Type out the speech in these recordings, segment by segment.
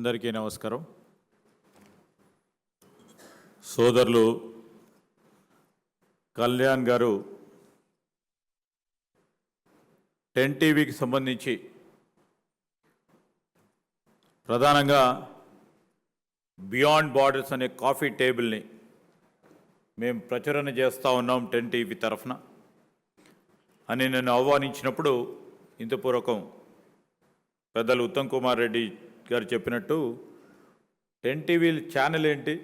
అందరికీ నమస్కారం. సోదరులు కళ్యాణ్ గారు 10 టీవీకి సంబంధించి ప్రధానంగా బియాండ్ బార్డర్స్ అనే కాఫీ టేబుల్ని మేము ప్రచురణ చేస్తూ ఉన్నాం 10 టీవీ తరఫున అని నన్ను ఆహ్వానించినప్పుడు ఇంతపూర్వకం పెద్దలు ఉత్తమ్ కుమార్ రెడ్డి గారు చెప్పినట్టు 10 టీవీ ఛానల్ ఏంటి,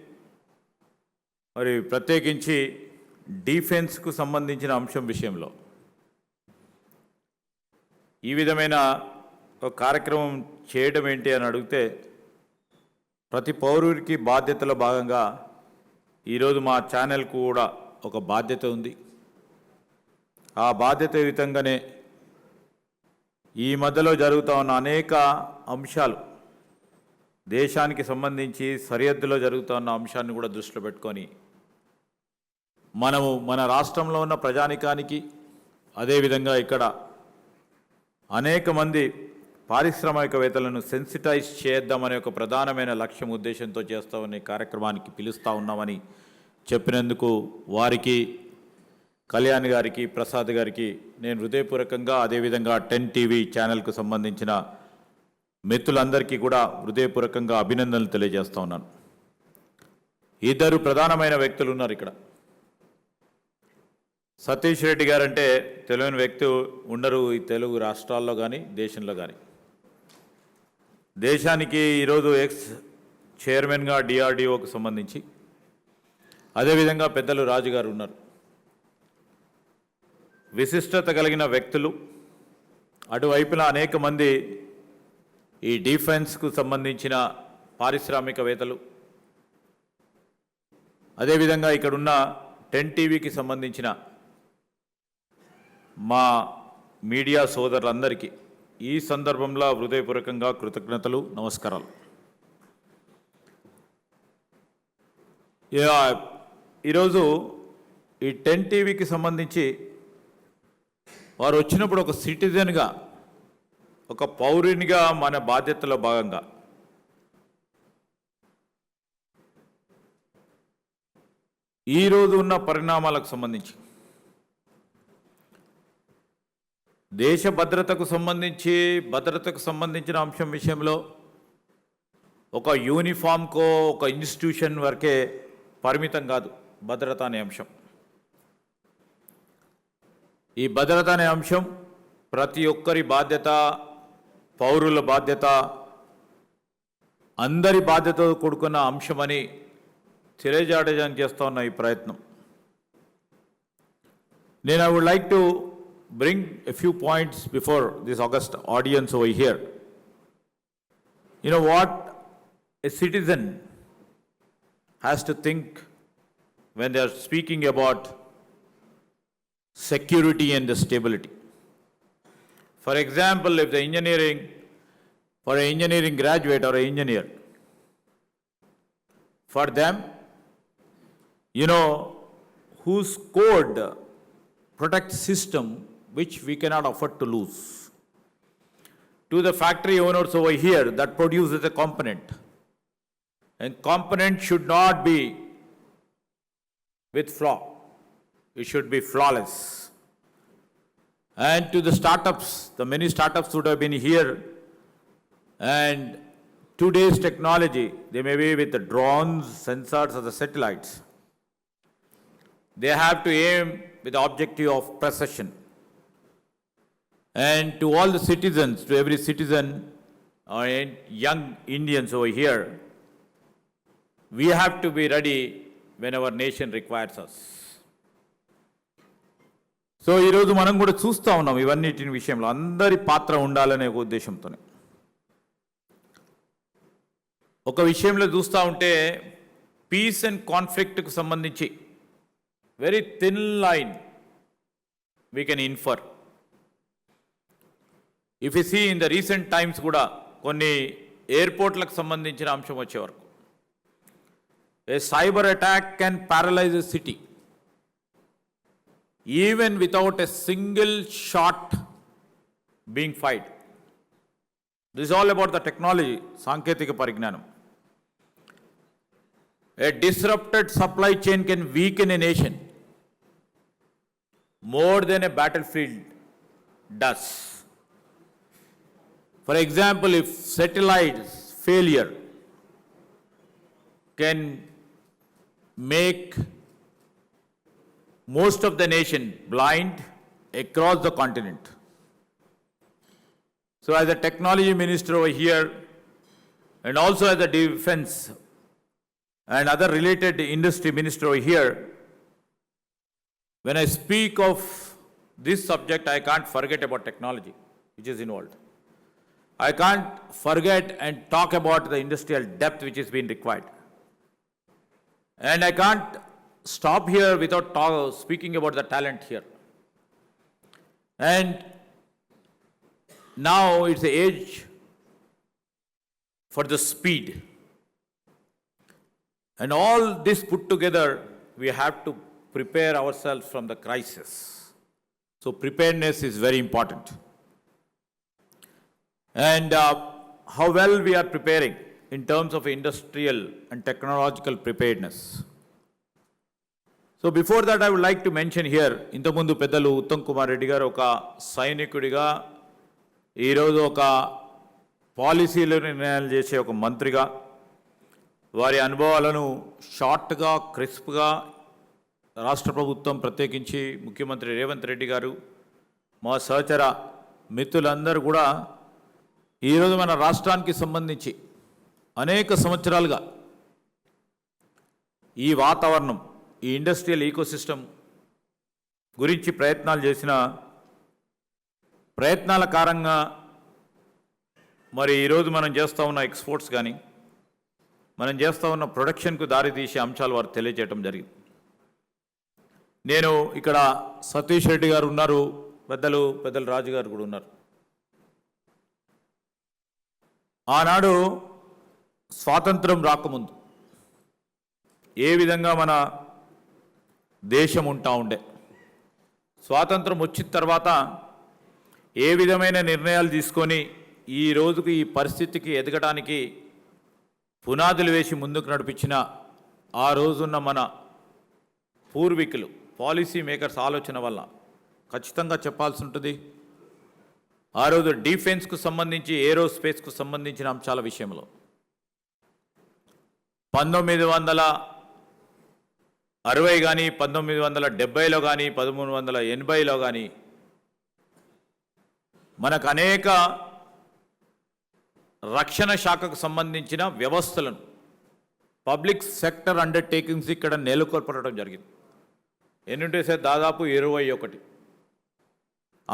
మరి ప్రత్యేకించి డిఫెన్స్కు సంబంధించిన అంశం విషయంలో ఈ విధమైన ఒక కార్యక్రమం చేయడం ఏంటి అని అడిగితే, ప్రతి పౌరుడికి బాధ్యతలో భాగంగా ఈరోజు మా ఛానల్కు కూడా ఒక బాధ్యత ఉంది. ఆ బాధ్యతాయుతంగానే ఈ మధ్యలో జరుగుతూ ఉన్న అనేక అంశాలు, దేశానికి సంబంధించి సరిహద్దులో జరుగుతూ ఉన్న అంశాన్ని కూడా దృష్టిలో పెట్టుకొని మనము మన రాష్ట్రంలో ఉన్న ప్రజానికానికి, అదేవిధంగా ఇక్కడ అనేక మంది పారిశ్రామికవేత్తలను సెన్సిటైజ్ చేద్దామనే ఒక ప్రధానమైన లక్ష్యం ఉద్దేశంతో చేస్తూ ఉన్న ఈ కార్యక్రమానికి పిలుస్తూ ఉన్నామని చెప్పినందుకు వారికి, కళ్యాణ్ గారికి, ప్రసాద్ గారికి నేను హృదయపూర్వకంగా, అదేవిధంగా 10 టీవీ ఛానల్కు సంబంధించిన మిత్రులందరికీ కూడా హృదయపూర్వకంగా అభినందనలు తెలియజేస్తూ ఉన్నాను. ఇద్దరు ప్రధానమైన వ్యక్తులు ఉన్నారు ఇక్కడ. సతీష్ రెడ్డి గారంటే తెలియని వ్యక్తి ఉండరు ఈ తెలుగు రాష్ట్రాల్లో కానీ దేశంలో కానీ. దేశానికి ఈరోజు ఎక్స్ చైర్మన్గా డిఆర్డిఓకు సంబంధించి, అదేవిధంగా పెద్దలు రాజు గారు ఉన్నారు. విశిష్టత కలిగిన వ్యక్తులు. అటువైపున అనేక మంది ఈ డిఫెన్స్కు సంబంధించిన పారిశ్రామికవేత్తలు, అదేవిధంగా ఇక్కడున్న 10 టీవీకి సంబంధించిన మా మీడియా సోదరులందరికీ ఈ సందర్భంలో హృదయపూర్వకంగా కృతజ్ఞతలు, నమస్కారాలు. ఈరోజు ఈ 10 టీవీకి సంబంధించి వారు వచ్చినప్పుడు ఒక సిటిజన్గా, ఒక పౌరునిగా మన బాధ్యతలో భాగంగా ఈరోజు ఉన్న పరిణామాలకు సంబంధించి, దేశ భద్రతకు సంబంధించిన అంశం విషయంలో ఒక యూనిఫామ్కో ఒక ఇన్స్టిట్యూషన్ వరకే పరిమితం కాదు భద్రత అనే అంశం. ఈ భద్రత అనే అంశం ప్రతి ఒక్కరి బాధ్యత, పౌరుల బాధ్యత, అందరి బాధ్యతతో కూడుకున్న అంశమని తెలియజేయడానికి చేస్తూ ఉన్న ఈ ప్రయత్నం. నేను I would like to bring a few points before this august audience over here. You know what a citizen has to think when they are speaking about security and the stability. For example, if the for an engineering graduate or an engineer, for them, you know, whose code protects system which we cannot afford to lose. To the factory owners over here that produces a component, and component should not be with flaw. It should be flawless. And to the startups, the many startups would have been here, and today's technology, they may be with the drones, sensors or the satellites. They have to aim with the objective of precision. And to all the citizens, to every citizen or young Indians over here, we have to be ready when our nation requires us. So ఈరోజు మనం కూడా చూస్తూ ఉన్నాం ఇవన్నిటి విషయంలో అందరి పాత్ర ఉండాలనే ఒక ఉద్దేశంతోనే. ఒక విషయంలో చూస్తూ ఉంటే పీస్ అండ్ కాన్ఫ్లిక్ట్కు సంబంధించి very thin line we can infer. If you see in the recent times కూడా కొన్ని ఎయిర్పోర్ట్లకు సంబంధించిన అంశం వచ్చే వరకు, a cyber attack can paralyse a city even without a single shot being fired. This is all about the technology, సాంకేతిక పరిజ్ఞానం. A disrupted supply chain can weaken a nation more than a battlefield does. For example, if satellites failure can make most of the nation blind across the continent. So as a technology minister over here, and also as a defense and other related industry minister over here, when I speak of this subject, I can't forget about technology which is involved. I can't forget and talk about the industrial depth which is being required. And I can't stop here without speaking about the talent here. And now it's the age for the speed. And all this put together, we have to prepare ourselves from the crisis. So preparedness is very important. And how well we are preparing in terms of industrial and technological preparedness. So before that, I would like to mention here, ఇంతకుముందు పెద్దలు ఉత్తమ్ కుమార్ రెడ్డి గారు ఒక సైనికుడిగా, ఈరోజు ఒక పాలసీలు నిర్ణయాలు చేసే ఒక మంత్రిగా, వారి అనుభవాలను షార్ట్గా, క్రిస్ప్గా రాష్ట్ర ప్రభుత్వం ప్రత్యేకించి ముఖ్యమంత్రి రేవంత్ రెడ్డి గారు, మా సహచర మిత్రులందరూ కూడా ఈరోజు మన రాష్ట్రానికి సంబంధించి అనేక సంవత్సరాలుగా ఈ వాతావరణం, ఈ ఇండస్ట్రియల్ ఈకోసిస్టమ్ గురించి ప్రయత్నాలు చేసిన ప్రయత్నాల కారణంగా మరి ఈరోజు మనం చేస్తూ ఉన్న ఎక్స్పోర్ట్స్ కానీ, మనం చేస్తూ ఉన్న ప్రొడక్షన్కు దారితీసే అంశాలు వారు తెలియజేయడం జరిగింది. నేను ఇక్కడ సతీష్ రెడ్డి గారు ఉన్నారు, పెద్దలు రాజు గారు కూడా ఉన్నారు. ఆనాడు స్వాతంత్రం రాకముందు ఏ విధంగా మన దేశం ఉంటా ఉండే, స్వాతంత్రం వచ్చిన తర్వాత ఏ విధమైన నిర్ణయాలు తీసుకొని ఈ రోజుకి ఈ పరిస్థితికి ఎదగడానికి పునాదులు వేసి ముందుకు నడిపించిన ఆ రోజున్న మన పూర్వీకులు, పాలసీ మేకర్స్ ఆలోచన వల్ల ఖచ్చితంగా చెప్పాల్సి ఉంటుంది. ఆ రోజు డిఫెన్స్కు సంబంధించి, ఏరోస్పేస్కు సంబంధించిన అంశాల విషయంలో 1960 కానీ, 1970లో కానీ, 1380లో కానీ మనకు అనేక రక్షణ శాఖకు సంబంధించిన వ్యవస్థలను, పబ్లిక్ సెక్టర్ అండర్టేకింగ్స్ ఇక్కడ నెలకొల్పడం జరిగింది. ఎన్నుంటే సార్ దాదాపు 21.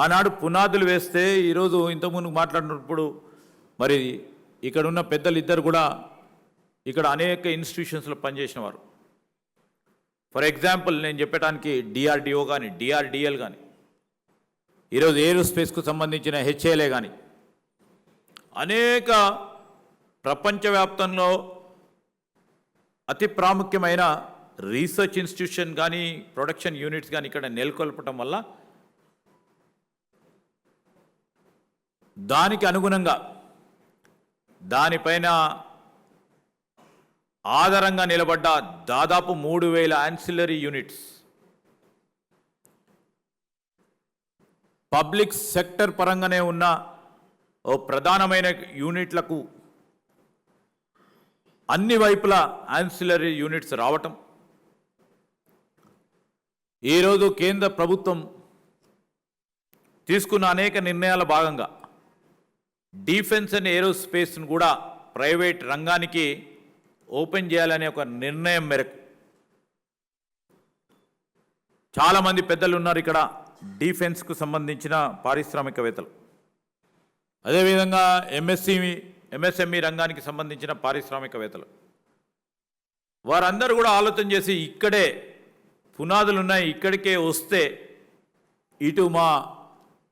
ఆనాడు పునాదులు వేస్తే ఈరోజు ఇంతకుముందు మాట్లాడినప్పుడు మరి ఇక్కడ ఉన్న పెద్దలు ఇద్దరు కూడా ఇక్కడ అనేక ఇన్స్టిట్యూషన్స్లో పనిచేసిన వారు. ఫర్ ఎగ్జాంపుల్ నేను చెప్పడానికి డిఆర్డిఓ కానీ, డిఆర్డిఎల్ కానీ, ఈరోజు ఏరోస్పేస్కు సంబంధించిన హెచ్ఏలే కానీ అనేక ప్రపంచవ్యాప్తంలో అతి ప్రాముఖ్యమైన రీసెర్చ్ ఇన్స్టిట్యూషన్ కానీ, ప్రొడక్షన్ యూనిట్స్ కానీ ఇక్కడ నెలకొల్పటం వల్ల దానికి అనుగుణంగా దానిపైన ఆధారంగా నిలబడ్డ దాదాపు 3000 యాన్సిలరీ యూనిట్స్ పబ్లిక్ సెక్టర్ పరంగానే ఉన్న ఓ ప్రధానమైన యూనిట్లకు అన్ని వైపులా యాన్సిలరీ యూనిట్స్ రావటం, ఈరోజు కేంద్ర ప్రభుత్వం తీసుకున్న అనేక నిర్ణయాల భాగంగా డిఫెన్స్ అండ్ ఏరోస్పేస్ను కూడా ప్రైవేట్ రంగానికి ఓపెన్ చేయాలనే ఒక నిర్ణయం మేరకు చాలామంది పెద్దలు ఉన్నారు ఇక్కడ డిఫెన్స్కు సంబంధించిన పారిశ్రామికవేత్తలు, అదేవిధంగా ఎంఎస్ఎంఈ రంగానికి సంబంధించిన పారిశ్రామికవేత్తలు, వారందరూ కూడా ఆలోచన చేసి ఇక్కడే పునాదులు ఉన్నాయి, ఇక్కడికే వస్తే ఇటు మా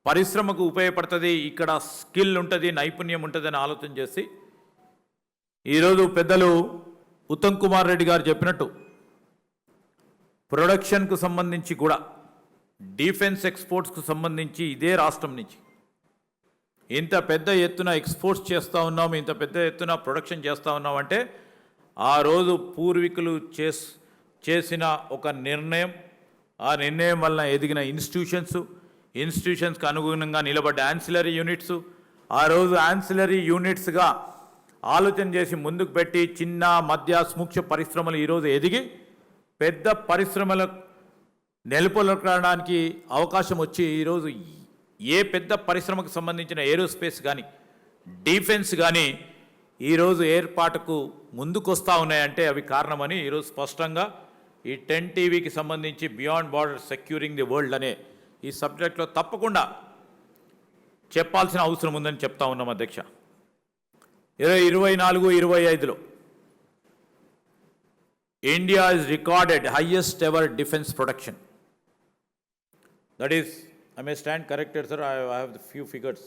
పరిశ్రమకు ఉపయోగపడుతుంది, ఇక్కడ స్కిల్ ఉంటుంది, నైపుణ్యం ఉంటుంది అని ఆలోచన చేసి ఈరోజు పెద్దలు ఉత్తమ్ కుమార్ రెడ్డి గారు చెప్పినట్టు ప్రొడక్షన్కు సంబంధించి కూడా, డిఫెన్స్ ఎక్స్పోర్ట్స్కు సంబంధించి ఇదే రాష్ట్రం నుంచి ఇంత పెద్ద ఎత్తున ఎక్స్పోర్ట్స్ చేస్తూ ఉన్నాం, ఇంత పెద్ద ఎత్తున ప్రొడక్షన్ చేస్తూ ఉన్నాం అంటే ఆ రోజు పూర్వీకులు చేసిన ఒక నిర్ణయం, ఆ నిర్ణయం వలన ఎదిగిన ఇన్స్టిట్యూషన్స్కి అనుగుణంగా నిలబడ్డ యాన్సిలరీ యూనిట్స్, ఆ రోజు యాన్సిలరీ యూనిట్స్గా ఆలోచన చేసి ముందుకు పెట్టి చిన్న మధ్య సూక్ష్మ పరిశ్రమలు ఈరోజు ఎదిగి పెద్ద పరిశ్రమల నెలకొల్పడానికి అవకాశం వచ్చి ఈరోజు ఏ పెద్ద పరిశ్రమకు సంబంధించిన ఏరోస్పేస్ కానీ డిఫెన్స్ కానీ ఈరోజు ఏర్పాటుకు ముందుకు వస్తూ ఉన్నాయంటే అవి కారణమని ఈరోజు స్పష్టంగా ఈ 10 టీవీకి సంబంధించి beyond border securing the world అనే ఈ సబ్జెక్ట్లో తప్పకుండా చెప్పాల్సిన అవసరం ఉందని చెప్తా ఉన్నాం అధ్యక్ష. 2024-25లో India is recorded highest ever defense production. That is, I may stand corrected, sir, I have the few figures.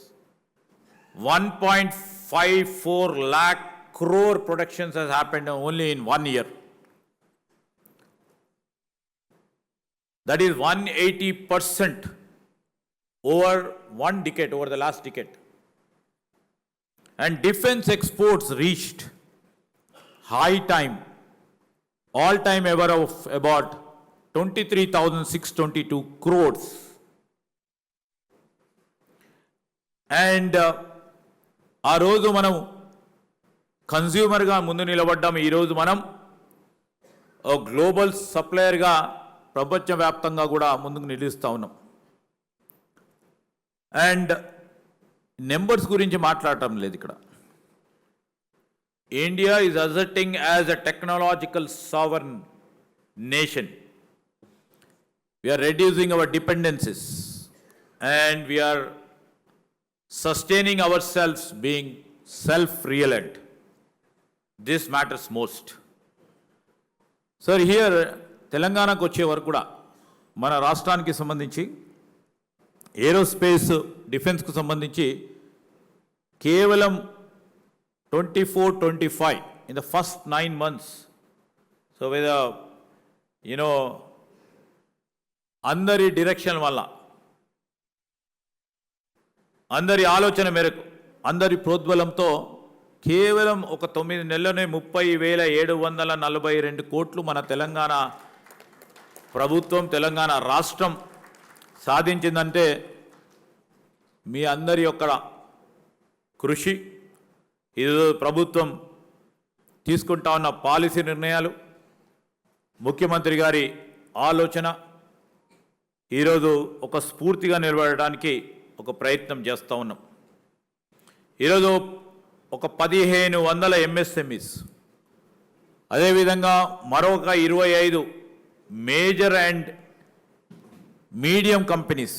1.54 lakh crore productions has happened only in 1 year. That is 180% over 1 decade, over the last decade. And defense exports reached all-time ever of about 23,622 crores. And ఆ రోజు మనం కన్జ్యూమర్గా ముందు నిలబడ్డాం. ఈరోజు మనం global సప్లయర్గా ప్రపంచవ్యాప్తంగా కూడా ముందుకు నిలుస్తూ ఉన్నాం. అండ్ నెంబర్స్ గురించి మాట్లాడటం లేదు ఇక్కడ. India is asserting as a technological sovereign nation. We are reducing our dependencies and we are sustaining ourselves being self-reliant. This matters most. Sir, here తెలంగాణకు వచ్చే వరకు కూడా మన రాష్ట్రానికి సంబంధించి ఏరోస్పేస్ డిఫెన్స్కు సంబంధించి కేవలం 24-25 in the first 9 months. So with అందరి డైరెక్షన్ వల్ల, అందరి ఆలోచన మేరకు, అందరి ప్రోద్బలంతో కేవలం ఒక 9 నెలల్లోనే 30,742 కోట్లు మన తెలంగాణ ప్రభుత్వం, తెలంగాణ రాష్ట్రం సాధించిందంటే మీ అందరి యొక్క కృషి, ఇది ప్రభుత్వం తీసుకుంటా ఉన్న పాలసీ నిర్ణయాలు, ముఖ్యమంత్రి గారి ఆలోచన ఈరోజు ఒక స్ఫూర్తిగా నిలబడడానికి ఒక ప్రయత్నం చేస్తూ ఉన్నాం. ఈరోజు ఒక 1,500 ఎంఎస్ఎంఈస్, అదేవిధంగా మరొక 25 మేజర్ అండ్ మీడియం కంపెనీస్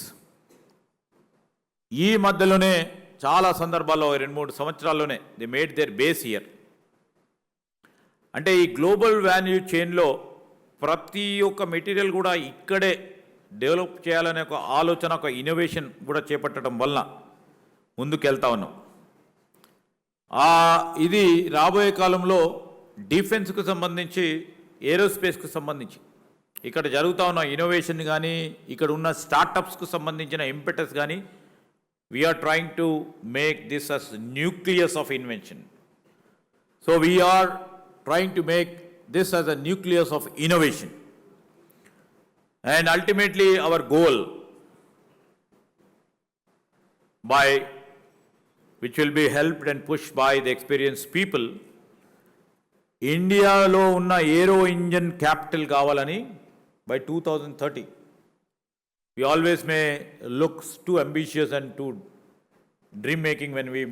ఈ మధ్యలోనే చాలా సందర్భాల్లో 2-3 సంవత్సరాల్లోనే they made their base year. అంటే ఈ గ్లోబల్ వాల్యూ చైన్లో ప్రతి ఒక్క మెటీరియల్ కూడా ఇక్కడే డెవలప్ చేయాలనే ఒక ఆలోచన, ఒక ఇన్నోవేషన్ కూడా చేపట్టడం వల్ల ముందుకెళ్తా ఉన్నాం. ఇది రాబోయే కాలంలో డిఫెన్స్కు సంబంధించి, ఏరోస్పేస్కు సంబంధించి ఇక్కడ జరుగుతూ ఉన్న ఇన్నోవేషన్ కానీ, ఇక్కడ ఉన్న స్టార్టప్స్కు సంబంధించిన ఇంపెటస్ కానీ, we're trying to make this as nucleus of invention. So we're trying to make this as a nucleus of innovation. And ultimately our goal, which will be helped and pushed by the experienced people, ఇండియాలో ఉన్న ఏరో engine capital కావాలని by 2030. We always may look too ambitious and too dream making when we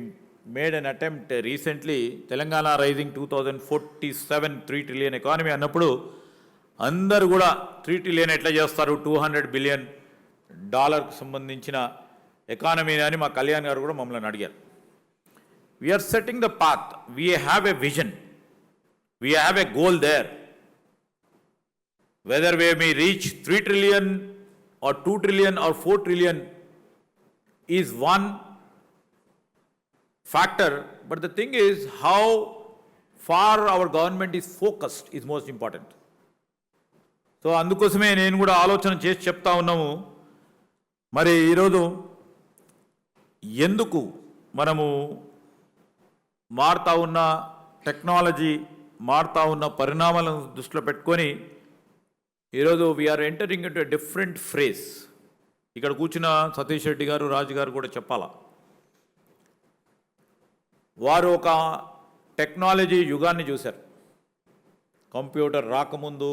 made an attempt recently, Telangana rising 2047 3 trillion economy అన్నప్పుడు అందరూ కూడా 3 trillion ఎట్లా చేస్తారు, $200 billion సంబంధించిన economy అని మా కళ్యాణ్ గారు కూడా మమ్మల్ని అడిగారు. We're setting the path, we have a vision, we have a goal there. Whether we may reach 3 trillion or 2 trillion or 4 trillion is one factor, but the thing is how far our government is focused is most important. So అందుకోసమే నేను కూడా ఆలోచన చేసి చెప్తా ఉన్నాము. మరి ఈరోజు ఎందుకు మనము మారుతా ఉన్న టెక్నాలజీ, మారుతా ఉన్న పరిణామాలను దృష్టిలో పెట్టుకొని ఈరోజు we're entering into a different phrase. ఇక్కడ కూర్చున్న సతీష్ రెడ్డి గారు, రాజు గారు కూడా చెప్పాలా, వారు ఒక టెక్నాలజీ యుగాన్ని చూశారు. కంప్యూటర్ రాకముందు,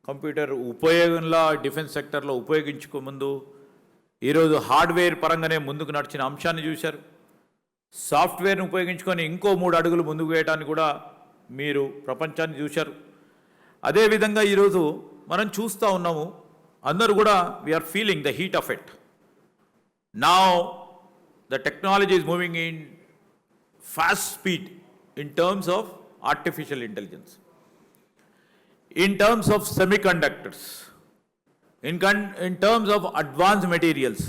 కంప్యూటర్ ఉపయోగంలో డిఫెన్స్ సెక్టర్లో ఉపయోగించుకోముందు, ఈరోజు హార్డ్వేర్ పరంగానే ముందుకు నడిచిన అంశాన్ని చూశారు. సాఫ్ట్వేర్ని ఉపయోగించుకొని ఇంకో 3 అడుగులు ముందుకు వేయడానికి కూడా మీరు ప్రపంచాన్ని చూశారు. అదేవిధంగా ఈరోజు మనం చూస్తూ ఉన్నాము, అందరూ కూడా we're feeling the heat of it. Now the technology is moving in fast speed in terms of artificial intelligence, in terms of semiconductors, in terms of advanced materials,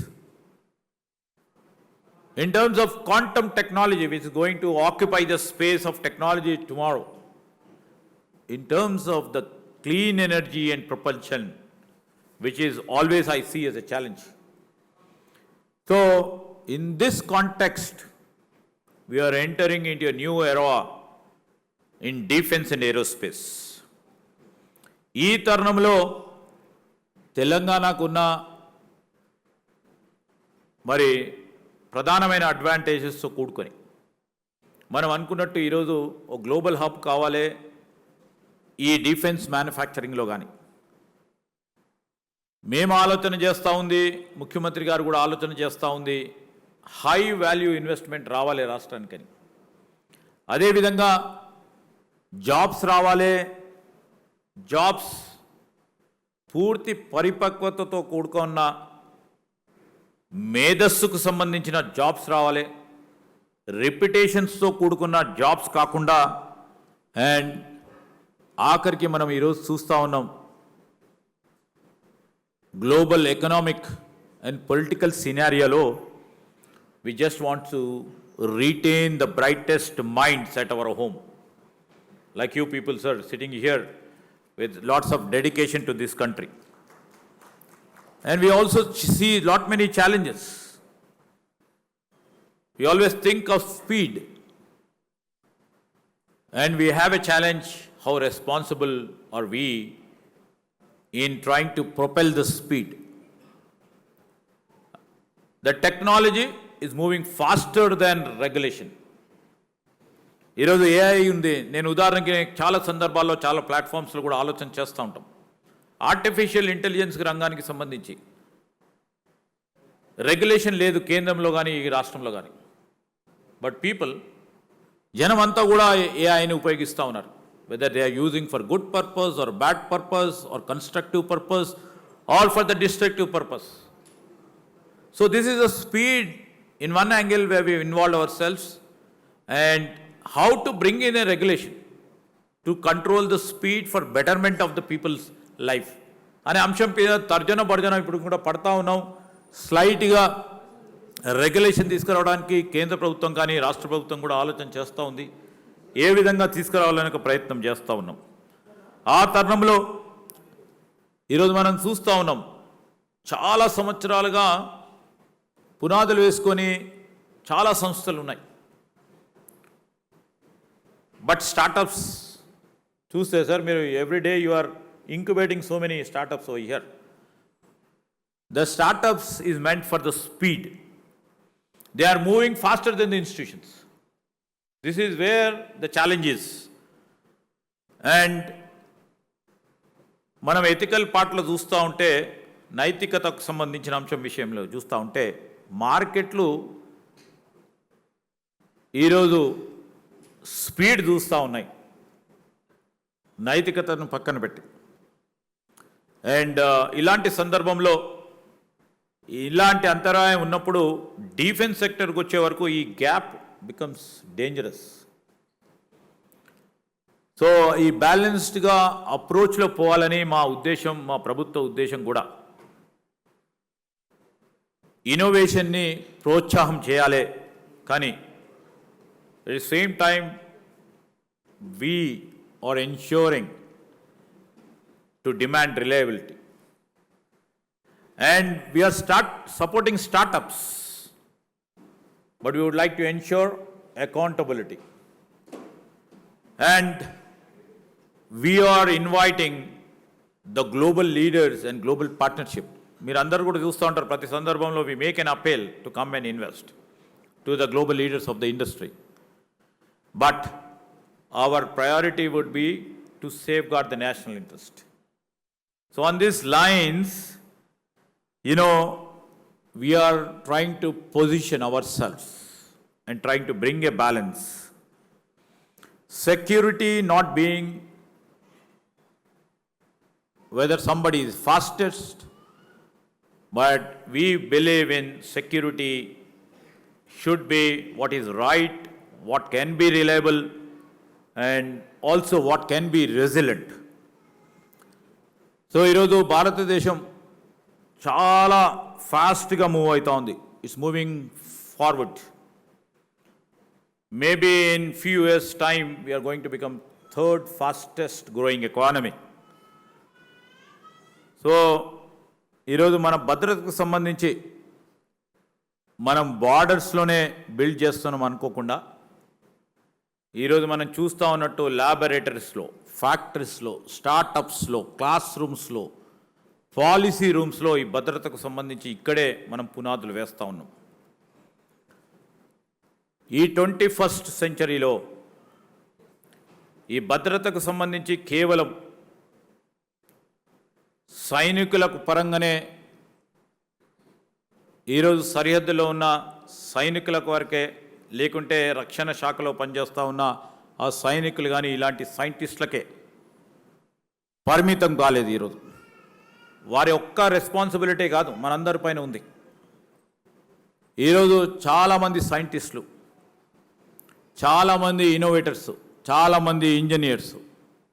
in terms of quantum technology, which is going to occupy the space of technology tomorrow, in terms of the clean energy and propulsion, which is always I see as a challenge. So in this context, we are entering into a new era in defense and aerospace. ఈ తరుణంలో తెలంగాణకున్న మరి ప్రధానమైన అడ్వాంటేజెస్తో కూడుకొని మనం అనుకున్నట్టు ఈరోజు ఒక global hub కావాలి ఈ డిఫెన్స్ మ్యానుఫ్యాక్చరింగ్లో. కానీ మేము ఆలోచన చేస్తూ ఉంది, ముఖ్యమంత్రి గారు కూడా ఆలోచన చేస్తూ ఉంది, హై వాల్యూ ఇన్వెస్ట్మెంట్ రావాలి రాష్ట్రానికని. అదేవిధంగా జాబ్స్ రావాలి, జాబ్స్ పూర్తి పరిపక్వతతో కూడుకున్న మేధస్సుకు సంబంధించిన జాబ్స్ రావాలి, రెప్యుటేషన్స్తో కూడుకున్న జాబ్స్ కాకుండా. అండ్ ఆఖరికి మనం ఈరోజు చూస్తూ ఉన్నాం, గ్లోబల్ ఎకనామిక్ అండ్ పొలిటికల్ సినారియోలో we just want to retain the brightest minds at our home. Like you people, sir, sitting here with lots of dedication to this country. And we also see many challenges. We always think of speed. And we have a challenge, how responsible are we in trying to propel the speed. The technology is moving faster than regulation. ఈరోజు AI ఉంది. నేను ఉదాహరణకి చాలా సందర్భాల్లో చాలా ప్లాట్ఫామ్స్లో కూడా ఆలోచన చేస్తూ ఉంటాం. ఆర్టిఫిషియల్ ఇంటెలిజెన్స్ రంగానికి సంబంధించి రెగ్యులేషన్ లేదు కేంద్రంలో కానీ ఈ రాష్ట్రంలో కానీ. బట్ జనం అంతా కూడా ఏఐని ఉపయోగిస్తూ ఉన్నారు. Whether they are using for good purpose or bad purpose or constructive purpose or for the destructive purpose. So this is a speed in one angle where we involve ourselves, and how to bring in a regulation to control the speed for betterment of the people's life అనే అంశం మీద తర్జన ఇప్పుడు కూడా పడతా ఉన్నాం. స్లైట్గా regulation తీసుకురావడానికి కేంద్ర ప్రభుత్వం కానీ రాష్ట్ర ప్రభుత్వం కూడా ఆలోచన చేస్తూ ఉంది. ఏ విధంగా తీసుకురావాలనే ఒక ప్రయత్నం చేస్తూ ఉన్నాం. ఆ తరుణంలో ఈరోజు మనం చూస్తూ ఉన్నాం, చాలా సంవత్సరాలుగా పునాదులు వేసుకొని చాలా సంస్థలు ఉన్నాయి. బట్ స్టార్టప్స్ చూస్తే సార్, మీరు everyday you are incubating so many startups over here. The startups is meant for the speed. They are moving faster than the institutions. This is where the challenge is. And మనం ethical పార్ట్లో చూస్తూ ఉంటే, నైతికతకు సంబంధించిన అంశం విషయంలో చూస్తూ ఉంటే, మార్కెట్లు ఈరోజు స్పీడ్ చూస్తూ ఉన్నాయి, నైతికతను పక్కన పెట్టి. అండ్ ఇలాంటి సందర్భంలో ఇలాంటి అంతరాయం ఉన్నప్పుడు డిఫెన్స్ సెక్టర్కి వచ్చే వరకు ఈ గ్యాప్ బికమ్స్ డేంజరస్. సో ఈ బ్యాలెన్స్డ్గా అప్రోచ్లో పోవాలని మా ఉద్దేశం, మా ప్రభుత్వ ఉద్దేశం కూడా. ఇన్నోవేషన్ని ప్రోత్సాహం చేయాలి, కానీ at the same time we are ensuring to demand reliability, and we are supporting startups but we would like to ensure accountability. And we are inviting the global leaders and global partnership. మీరు అందరూ కూడా చూస్తూ ఉంటారు ప్రతి సందర్భంలో we make an appeal to come and invest to the global leaders of the industry. But our priority would be to safeguard the national interest. So on these lines, we are trying to position ourselves and trying to bring a balance. Security not being whether somebody is fastest, but we believe in security should be what is right, what can be reliable, and also what can be resilient. So ఈరోజు భారతదేశం చాలా ఫాస్ట్గా move అవుతూ ఉంది. It's moving forward. Maybe in few years' time, we are going to become third fastest growing economy. So ఈరోజు మన భద్రతకు సంబంధించి మనం బార్డర్స్లోనే బిల్డ్ చేస్తున్నాం అనుకోకుండా ఈరోజు మనం చూస్తూ ఉన్నట్టు ల్యాబొరేటరీస్లో, ఫ్యాక్టరీస్లో, స్టార్టప్స్లో, క్లాస్ రూమ్స్లో, పాలసీ రూమ్స్లో ఈ భద్రతకు సంబంధించి ఇక్కడే మనం పునాదులు వేస్తూ ఉన్నాం. ఈ 21st సెంచరీలో ఈ భద్రతకు సంబంధించి కేవలం సైనికులకు పరంగానే ఈరోజు సరిహద్దులో ఉన్న సైనికులకు వరకే, లేకుంటే రక్షణ శాఖలో పనిచేస్తూ ఉన్న ఆ సైనికులు కానీ ఇలాంటి సైంటిస్టులకే పరిమితం కాలేదు. ఈరోజు వారి ఒక్క రెస్పాన్సిబిలిటీ కాదు, మనందరిపైన ఉంది. ఈరోజు చాలామంది సైంటిస్టులు, చాలామంది ఇన్నోవేటర్స్, చాలామంది ఇంజనీర్స్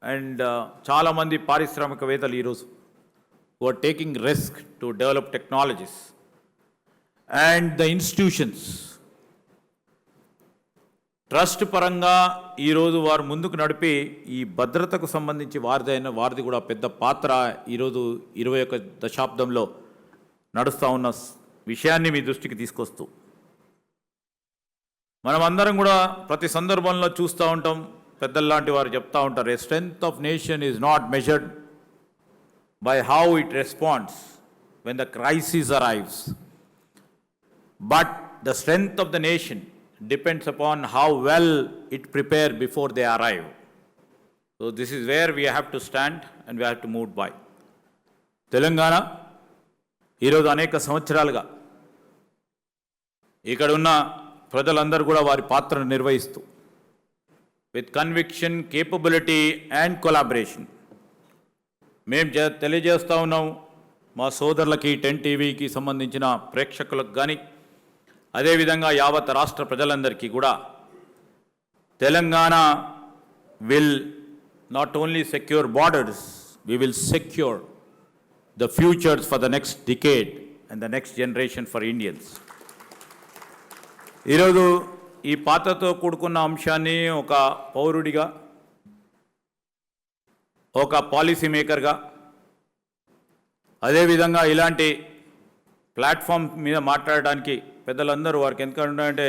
అండ్ చాలామంది పారిశ్రామికవేత్తలు ఈరోజు who are taking risk to develop technologies, and the institutions trust పరంగా ఈరోజు వారు ముందుకు నడిపి ఈ భద్రతకు సంబంధించి వారిది కూడా పెద్ద పాత్ర ఈరోజు 21వ దశాబ్దంలో నడుస్తూ ఉన్న విషయాన్ని మీ దృష్టికి తీసుకొస్తూ మనమందరం కూడా ప్రతి సందర్భంలో చూస్తూ ఉంటాం. పెద్దల్లాంటి వారు చెప్తూ ఉంటారు, a strength of nation is not measured by how it responds when the crisis arrives, but the strength of the nation depends upon how well it prepares before they arrive. So this is where we have to stand and we have to move by. Telangana ఈరోజు అనేక సంవత్సరాలుగా ఇక్కడ ఉన్న ప్రజలందరూ కూడా వారి పాత్రను నిర్వహిస్తూ with conviction, capability and collaboration మేము తెలియజేస్తూ ఉన్నాం మా సోదరులకి 10 టీవీకి సంబంధించిన ప్రేక్షకులకు కానీ అదేవిధంగా యావత్ రాష్ట్ర ప్రజలందరికీ కూడా Telangana will not only secure borders, we will secure the futures for the next decade and the next generation for Indians. ఈరోజు ఈ పాత్రతో కూడుకున్న అంశాన్ని ఒక పౌరుడిగా, ఒక పాలసీ మేకర్గా, అదేవిధంగా ఇలాంటి ప్లాట్ఫామ్ మీద మాట్లాడడానికి పెద్దలందరూ వారికి ఎందుకంటే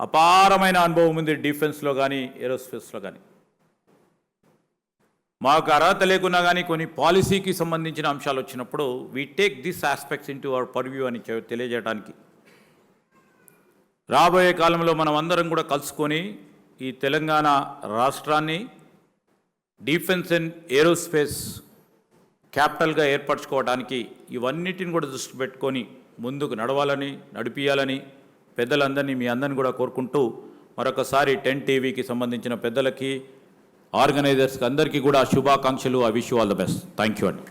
అపారమైన అనుభవం ఉంది డిఫెన్స్లో కానీ ఏరోస్పేస్లో కానీ. మాకు అర్హత లేకున్నా కానీ కొన్ని పాలసీకి సంబంధించిన అంశాలు వచ్చినప్పుడు we take this aspects in to our purview అని తెలియజేయడానికి రాబోయే కాలంలో మనం అందరం కూడా కలుసుకొని ఈ తెలంగాణ రాష్ట్రాన్ని డిఫెన్స్ అండ్ ఏరోస్పేస్ క్యాపిటల్గా ఏర్పరచుకోవడానికి ఇవన్నిటిని కూడా దృష్టి పెట్టుకొని ముందుకు నడిపియాలని పెద్దలందరినీ మీ అందరిని కూడా కోరుకుంటూ మరొకసారి 10 టీవీకి సంబంధించిన పెద్దలకి, ఆర్గనైజర్స్కి అందరికీ కూడా శుభాకాంక్షలు. I wish you all the best. Thank you అండి.